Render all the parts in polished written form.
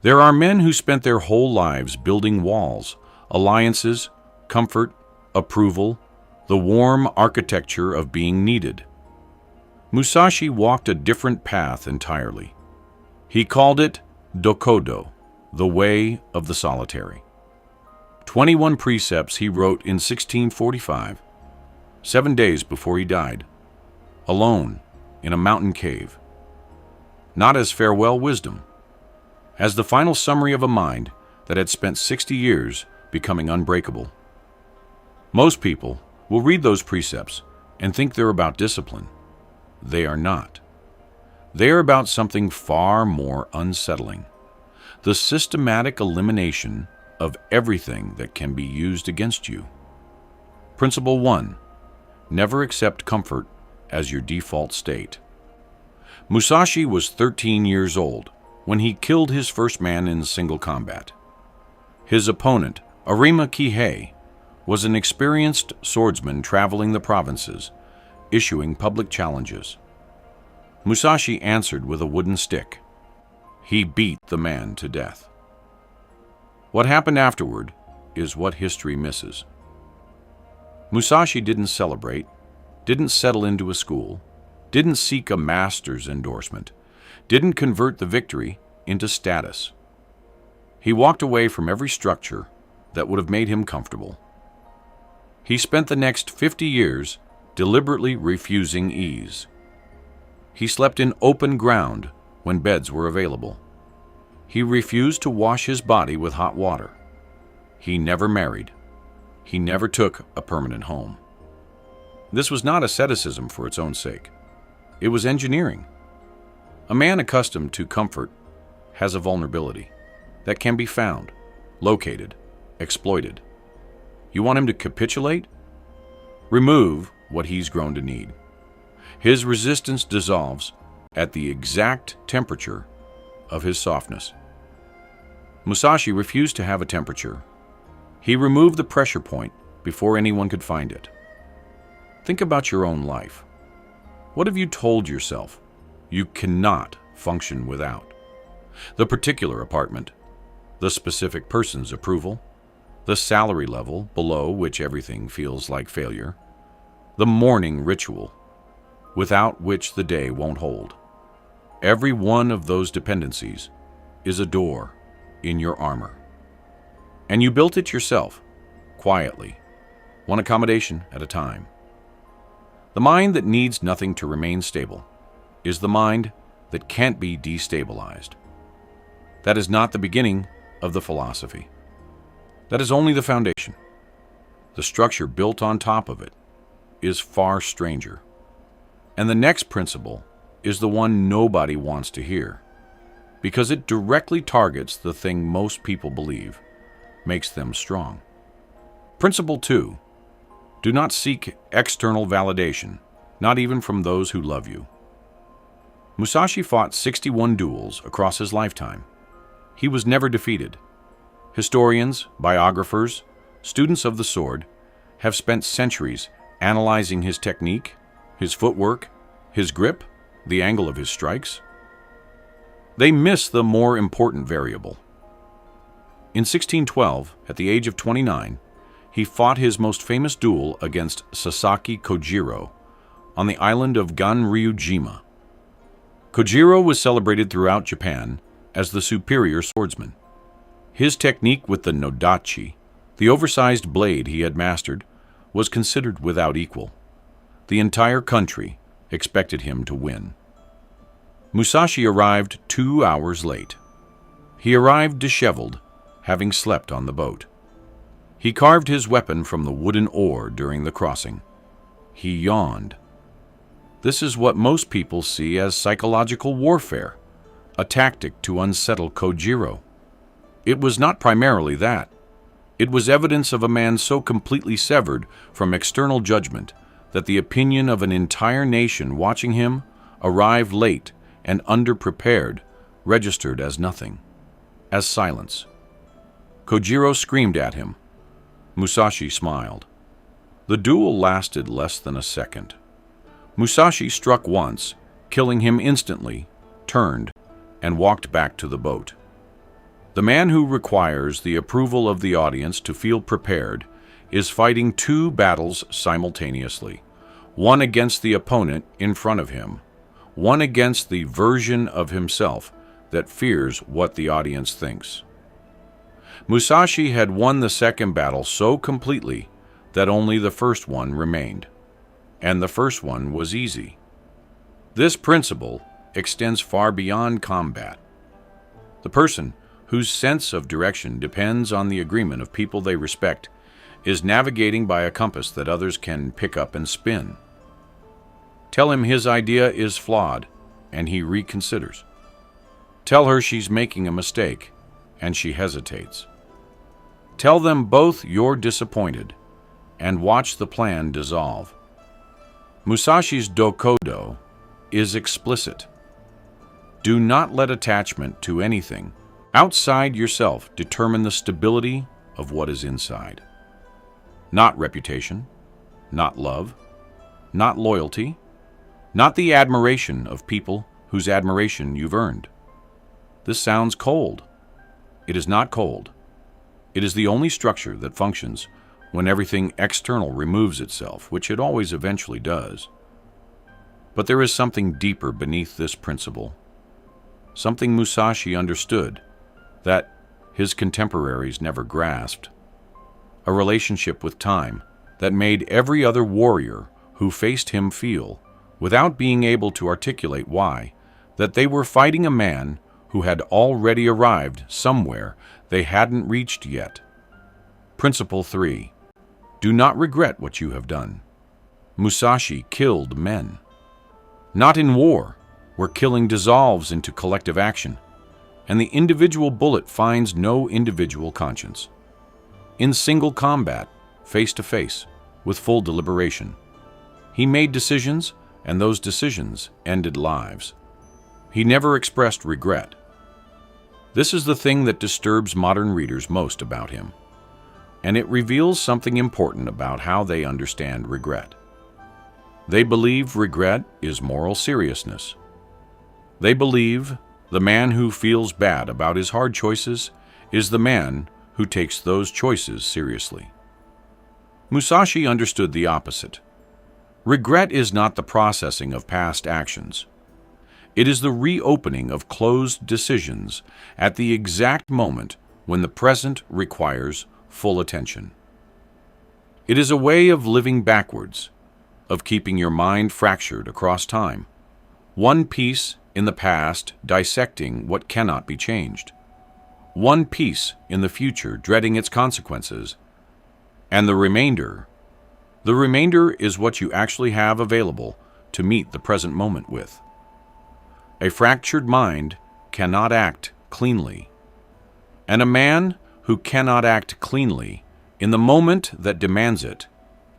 There are men who spent their whole lives building walls, alliances, comfort, approval, the warm architecture of being needed. Musashi walked a different path entirely. He called it Dokkodo, the way of the solitary. 21 precepts he wrote in 1645, 7 days before he died, alone in a mountain cave. Not as farewell wisdom, as the final summary of a mind that had spent 60 years becoming unbreakable. Most people will read those precepts and think they're about discipline. They are not. They are about something far more unsettling: the systematic elimination of everything that can be used against you. Principle 1. Never accept comfort as your default state. Musashi was 13 years old when he killed his first man in single combat. His opponent, Arima Kihei, was an experienced swordsman traveling the provinces, issuing public challenges. Musashi answered with a wooden stick. He beat the man to death. What happened afterward is what history misses. Musashi didn't celebrate, didn't settle into a school, didn't seek a master's endorsement, didn't convert the victory into status. He walked away from every structure that would have made him comfortable. He spent the next 50 years deliberately refusing ease. He slept in open ground when beds were available. He refused to wash his body with hot water. He never married. He never took a permanent home. This was not asceticism for its own sake. It was engineering. A man accustomed to comfort has a vulnerability that can be found, located, exploited. You want him to capitulate? Remove what he's grown to need. His resistance dissolves at the exact temperature of his softness. Musashi refused to have a temperature. He removed the pressure point before anyone could find it. Think about your own life. What have you told yourself you cannot function without? The particular apartment, the specific person's approval, the salary level below which everything feels like failure, the morning ritual without which the day won't hold. Every one of those dependencies is a door in your armor. And you built it yourself, quietly, one accommodation at a time. The mind that needs nothing to remain stable is the mind that can't be destabilized. That is not the beginning of the philosophy. That is only the foundation. The structure built on top of it is far stranger. And the next principle is the one nobody wants to hear, because it directly targets the thing most people believe makes them strong. Principle 2. Do not seek external validation, not even from those who love you. Musashi fought 61 duels across his lifetime. He was never defeated. Historians, biographers, students of the sword have spent centuries analyzing his technique, his footwork, his grip, the angle of his strikes. They miss the more important variable. In 1612, at the age of 29, he fought his most famous duel against Sasaki Kojiro on the island of Ganryujima. Kojiro was celebrated throughout Japan as the superior swordsman. His technique with the nodachi, the oversized blade he had mastered, was considered without equal. The entire country expected him to win. Musashi arrived 2 hours late. He arrived disheveled, having slept on the boat. He carved his weapon from the wooden oar during the crossing. He yawned. This is what most people see as psychological warfare, a tactic to unsettle Kojiro. It was not primarily that. It was evidence of a man so completely severed from external judgment that the opinion of an entire nation watching him arrive late and underprepared registered as nothing, as silence. Kojiro screamed at him. Musashi smiled. The duel lasted less than a second. Musashi struck once, killing him instantly, turned, and walked back to the boat. The man who requires the approval of the audience to feel prepared is fighting two battles simultaneously, one against the opponent in front of him, one against the version of himself that fears what the audience thinks. Musashi had won the second battle so completely that only the first one remained, and the first one was easy. This principle extends far beyond combat. The person whose sense of direction depends on the agreement of people they respect is navigating by a compass that others can pick up and spin. Tell him his idea is flawed, and he reconsiders. Tell her she's making a mistake, and she hesitates. Tell them both you're disappointed, and watch the plan dissolve. Musashi's Dokkodo is explicit. Do not let attachment to anything outside yourself determine the stability of what is inside. Not reputation, not love, not loyalty, not the admiration of people whose admiration you've earned. This sounds cold. It is not cold. It is the only structure that functions when everything external removes itself, which it always eventually does. But there is something deeper beneath this principle, something Musashi understood that his contemporaries never grasped, a relationship with time that made every other warrior who faced him feel, without being able to articulate why, that they were fighting a man who had already arrived somewhere they hadn't reached yet. Principle 3. Do not regret what you have done. Musashi killed men. Not in war, where killing dissolves into collective action, and the individual bullet finds no individual conscience. In single combat, face to face, with full deliberation. He made decisions, and those decisions ended lives. He never expressed regret. This is the thing that disturbs modern readers most about him, and it reveals something important about how they understand regret. They believe regret is moral seriousness. They believe the man who feels bad about his hard choices is the man who takes those choices seriously. Musashi understood the opposite. Regret is not the processing of past actions. It is the reopening of closed decisions at the exact moment when the present requires full attention. It is a way of living backwards, of keeping your mind fractured across time, one piece in the past dissecting what cannot be changed, one piece in the future dreading its consequences, and the remainder is what you actually have available to meet the present moment with. A fractured mind cannot act cleanly, and a man who cannot act cleanly in the moment that demands it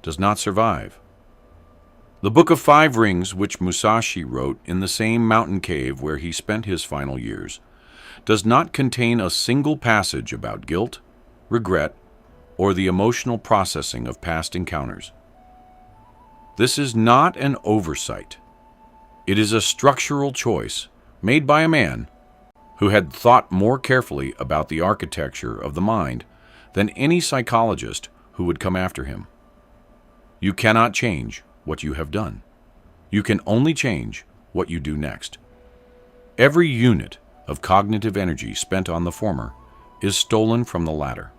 does not survive. The Book of Five Rings, which Musashi wrote in the same mountain cave where he spent his final years, does not contain a single passage about guilt, regret, or the emotional processing of past encounters. This is not an oversight. It is a structural choice made by a man who had thought more carefully about the architecture of the mind than any psychologist who would come after him. You cannot change what you have done. You can only change what you do next. Every unit of cognitive energy spent on the former is stolen from the latter.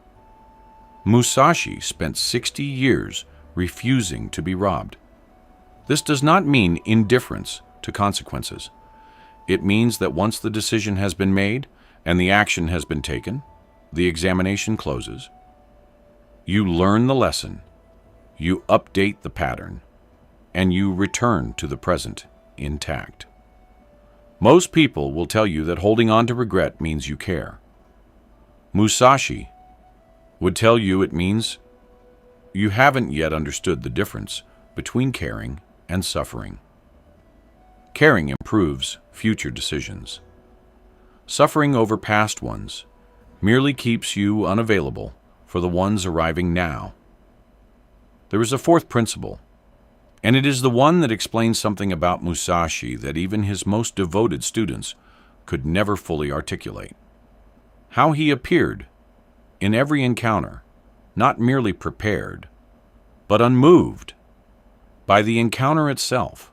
Musashi spent 60 years refusing to be robbed. This does not mean indifference to consequences. It means that once the decision has been made and the action has been taken, the examination closes. You learn the lesson, you update the pattern, and you return to the present intact. Most people will tell you that holding on to regret means you care. Musashi would tell you it means you haven't yet understood the difference between caring and suffering. Caring improves future decisions. Suffering over past ones merely keeps you unavailable for the ones arriving now. There is a fourth principle, and it is the one that explains something about Musashi that even his most devoted students could never fully articulate. how he appeared in every encounter, not merely prepared, but unmoved by the encounter itself,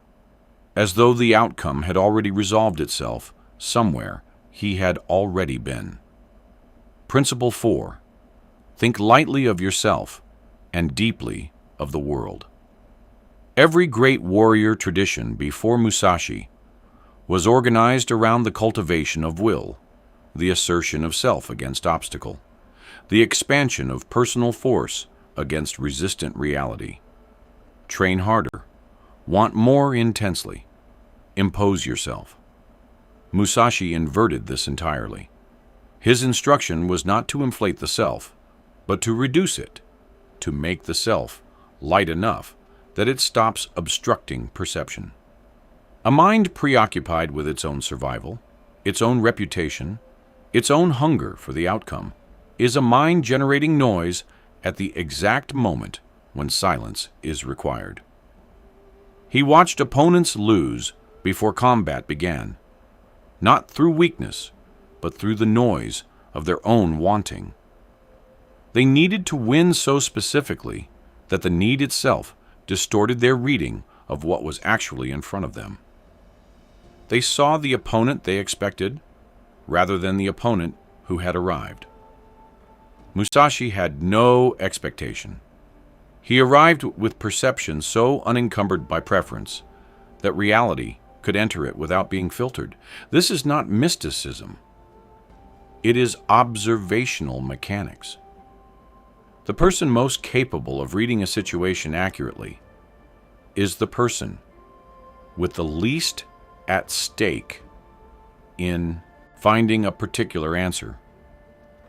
as though the outcome had already resolved itself somewhere he had already been. Principle 4. Think lightly of yourself and deeply of the world. Every great warrior tradition before Musashi was organized around the cultivation of will, the assertion of self against obstacle, the expansion of personal force against resistant reality. Train harder, want more intensely, impose yourself. Musashi inverted this entirely. His instruction was not to inflate the self, but to reduce it, to make the self light enough that it stops obstructing perception. A mind preoccupied with its own survival, its own reputation, its own hunger for the outcome, is a mind generating noise at the exact moment when silence is required. He watched opponents lose before combat began, not through weakness, but through the noise of their own wanting. They needed to win so specifically that the need itself distorted their reading of what was actually in front of them. They saw the opponent they expected rather than the opponent who had arrived. Musashi had no expectation. He arrived with perception so unencumbered by preference that reality could enter it without being filtered. This is not mysticism. It is observational mechanics. The person most capable of reading a situation accurately is the person with the least at stake in finding a particular answer.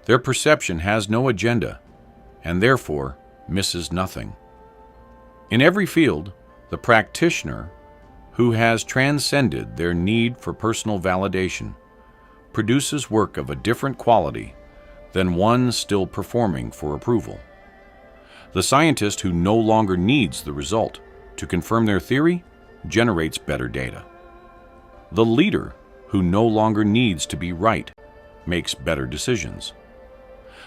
Their perception has no agenda and therefore misses nothing. In every field, the practitioner who has transcended their need for personal validation produces work of a different quality than one still performing for approval. The scientist who no longer needs the result to confirm their theory generates better data. The leader who no longer needs to be right makes better decisions.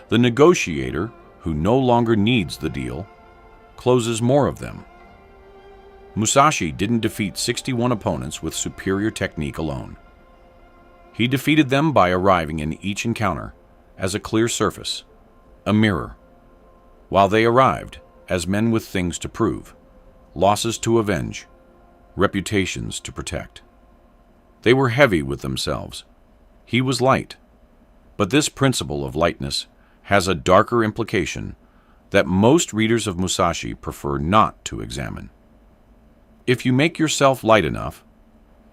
The negotiator who no longer needs the deal closes more of them. Musashi didn't defeat 61 opponents with superior technique alone. He defeated them by arriving in each encounter as a clear surface, a mirror, while they arrived as men with things to prove, losses to avenge, reputations to protect. They were heavy with themselves. He was light. But this principle of lightness has a darker implication that most readers of Musashi prefer not to examine. If you make yourself light enough,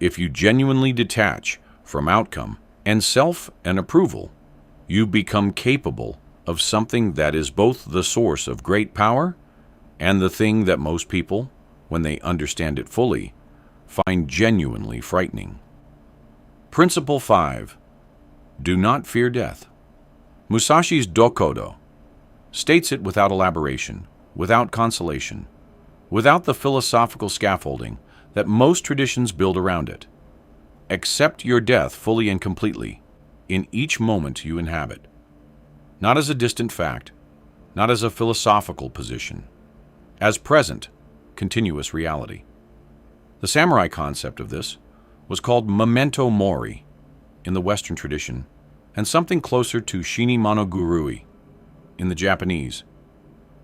if you genuinely detach from outcome and self and approval, you become capable of something that is both the source of great power and the thing that most people, when they understand it fully, find genuinely frightening. Principle 5. Do not fear death. Musashi's Dokkodo states it without elaboration, without consolation, without the philosophical scaffolding that most traditions build around it. Accept your death fully and completely in each moment you inhabit, not as a distant fact, not as a philosophical position, as present, continuous reality. The samurai concept of this was called memento mori in the Western tradition, and something closer to shini monogurui in the Japanese,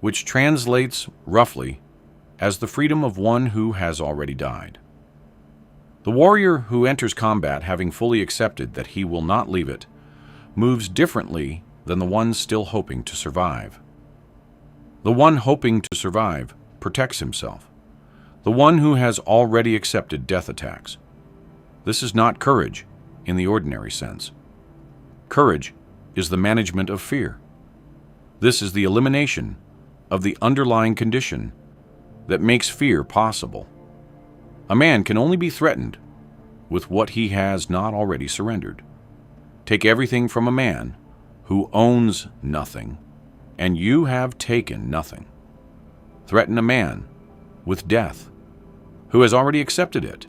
which translates roughly as the freedom of one who has already died. The warrior who enters combat having fully accepted that he will not leave it moves differently than the one still hoping to survive. The one hoping to survive protects himself. The one who has already accepted death attacks. This is not courage in the ordinary sense. Courage is the management of fear. This is the elimination of the underlying condition that makes fear possible. A man can only be threatened with what he has not already surrendered. Take everything from a man who owns nothing, and you have taken nothing. Threaten a man with death who has already accepted it,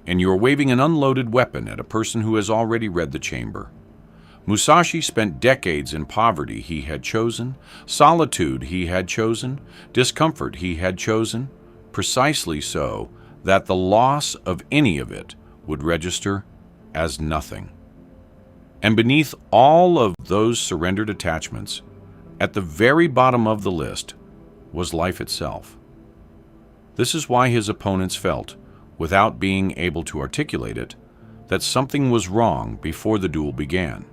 and you are waving an unloaded weapon at a person who has already read the chamber. Musashi spent decades in poverty he had chosen, solitude he had chosen, discomfort he had chosen, precisely so that the loss of any of it would register as nothing. And beneath all of those surrendered attachments, at the very bottom of the list, was life itself. This is why his opponents felt, without being able to articulate it, that something was wrong before the duel began.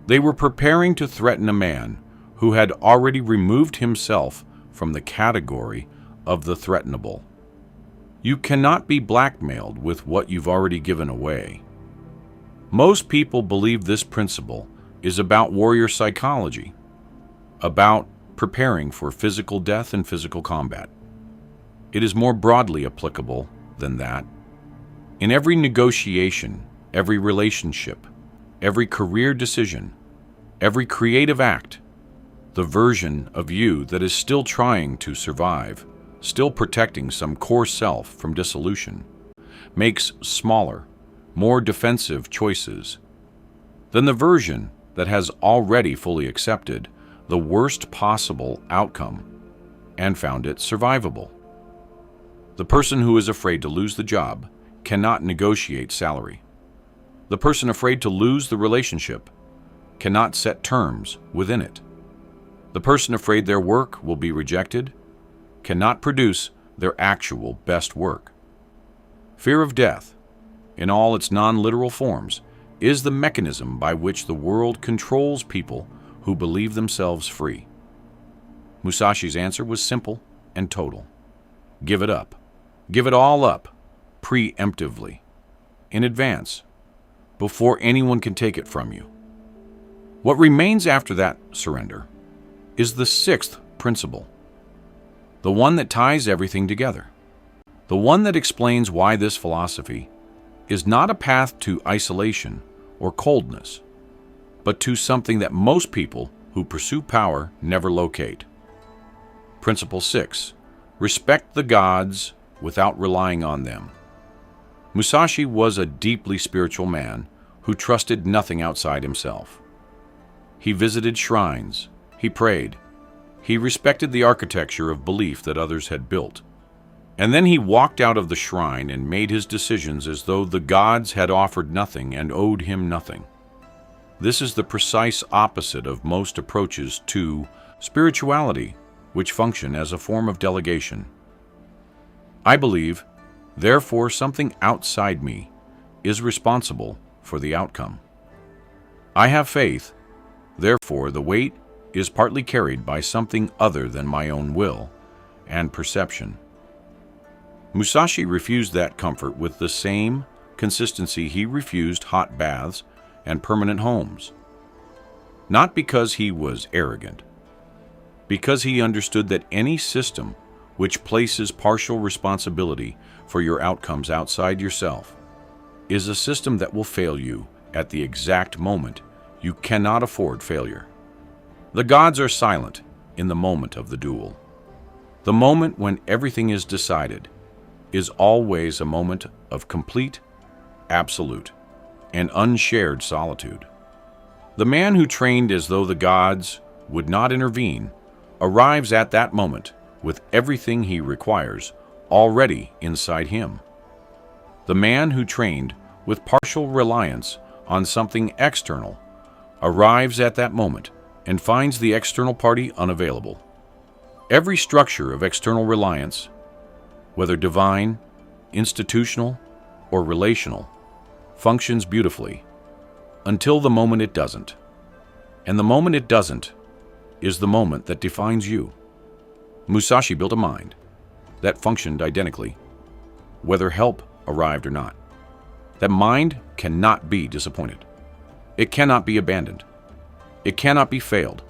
They were preparing to threaten a man who had already removed himself from the category of the threatenable. You cannot be blackmailed with what you've already given away. Most people believe this principle is about warrior psychology, about preparing for physical death and physical combat. It is more broadly applicable than that. In every negotiation, every relationship, every career decision, every creative act, the version of you that is still trying to survive, still protecting some core self from dissolution, makes smaller, more defensive choices than the version that has already fully accepted the worst possible outcome and found it survivable. The person who is afraid to lose the job cannot negotiate salary. The person afraid to lose the relationship cannot set terms within it. The person afraid their work will be rejected cannot produce their actual best work. Fear of death, in all its non-literal forms, is the mechanism by which the world controls people who believe themselves free. Musashi's answer was simple and total. Give it up. Give it all up, preemptively, in advance, before anyone can take it from you. What remains after that surrender is the sixth principle, the one that ties everything together, the one that explains why this philosophy is not a path to isolation or coldness, but to something that most people who pursue power never locate. Principle 6. Respect the gods without relying on them. Musashi was a deeply spiritual man who trusted nothing outside himself. He visited shrines, he prayed, he respected the architecture of belief that others had built. And then he walked out of the shrine and made his decisions as though the gods had offered nothing and owed him nothing. This is the precise opposite of most approaches to spirituality, which function as a form of delegation. I believe, therefore, something outside me is responsible for the outcome. I have faith, therefore the weight is partly carried by something other than my own will and perception. Musashi refused that comfort with the same consistency he refused hot baths and permanent homes. Not because he was arrogant, because he understood that any system which places partial responsibility for your outcomes outside yourself is a system that will fail you at the exact moment you cannot afford failure. The gods are silent in the moment of the duel. The moment when everything is decided is always a moment of complete, absolute, and unshared solitude. The man who trained as though the gods would not intervene arrives at that moment with everything he requires already inside him. The man who trained with partial reliance on something external arrives at that moment and finds the external party unavailable. Every structure of external reliance, whether divine, institutional, or relational, functions beautifully until the moment it doesn't. And the moment it doesn't is the moment that defines you. Musashi built a mind that functioned identically, whether help arrived or not. That mind cannot be disappointed. It cannot be abandoned. It cannot be failed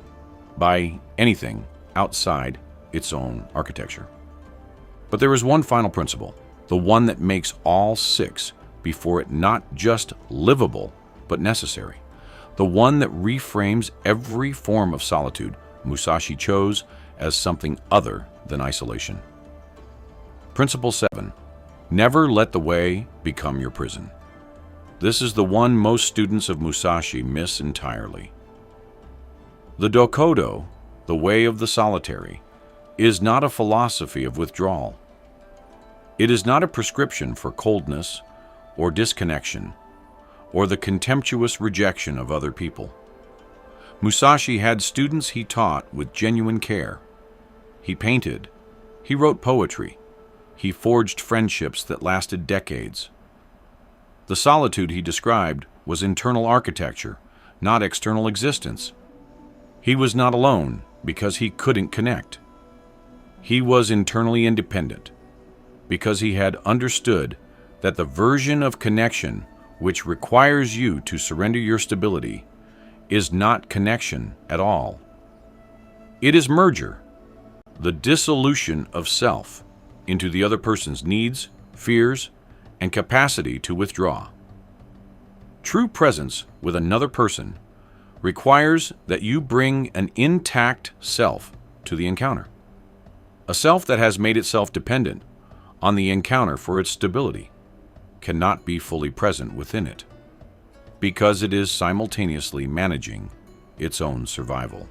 by anything outside its own architecture. But there is one final principle, the one that makes all six before it not just livable, but necessary. The one that reframes every form of solitude Musashi chose as something other than isolation. Principle 7. Never let the way become your prison. This is the one most students of Musashi miss entirely. The Dokkodo, the way of the solitary, is not a philosophy of withdrawal. It is not a prescription for coldness or disconnection or the contemptuous rejection of other people. Musashi had students he taught with genuine care. He painted, he wrote poetry, he forged friendships that lasted decades. The solitude he described was internal architecture, not external existence. He was not alone because he couldn't connect. He was internally independent because he had understood that the version of connection which requires you to surrender your stability is not connection at all. It is merger, the dissolution of self into the other person's needs, fears, and capacity to withdraw. True presence with another person requires that you bring an intact self to the encounter, a self that has made itself dependent on the encounter for its stability cannot be fully present within it, because it is simultaneously managing its own survival.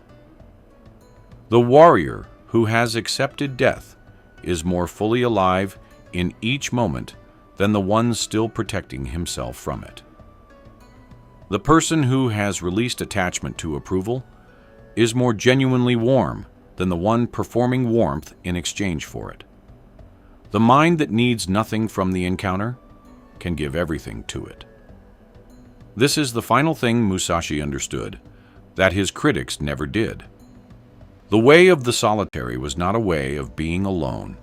The warrior who has accepted death is more fully alive in each moment than the one still protecting himself from it. The person who has released attachment to approval is more genuinely warm than the one performing warmth in exchange for it. The mind that needs nothing from the encounter can give everything to it. This is the final thing Musashi understood, that his critics never did. The way of the solitary was not a way of being alone.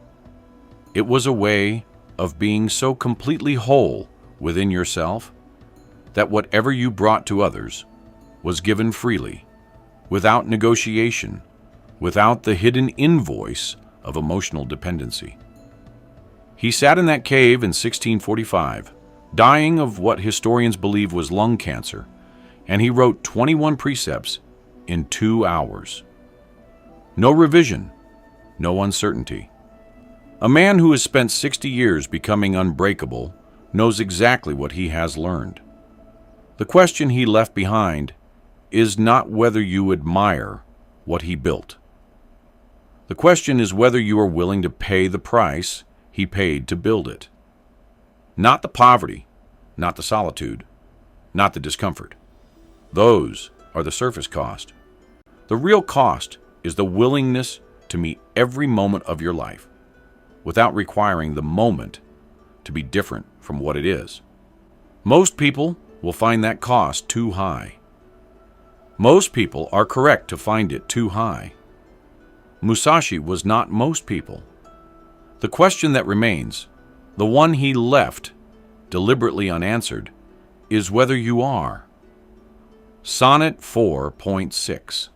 It was a way of being so completely whole within yourself that whatever you brought to others was given freely, without negotiation, without the hidden invoice of emotional dependency. He sat in that cave in 1645, dying of what historians believe was lung cancer, and he wrote 21 precepts in 2 hours. No revision, no uncertainty. A man who has spent 60 years becoming unbreakable knows exactly what he has learned. The question he left behind is not whether you admire what he built. The question is whether you are willing to pay the price he paid to build it. Not the poverty, not the solitude, not the discomfort. Those are the surface cost. The real cost is the willingness to meet every moment of your life without requiring the moment to be different from what it is. Most people will find that cost too high. Most people are correct to find it too high. Musashi was not most people. The question that remains, the one he left deliberately unanswered, is whether you are. Sonnet 4.6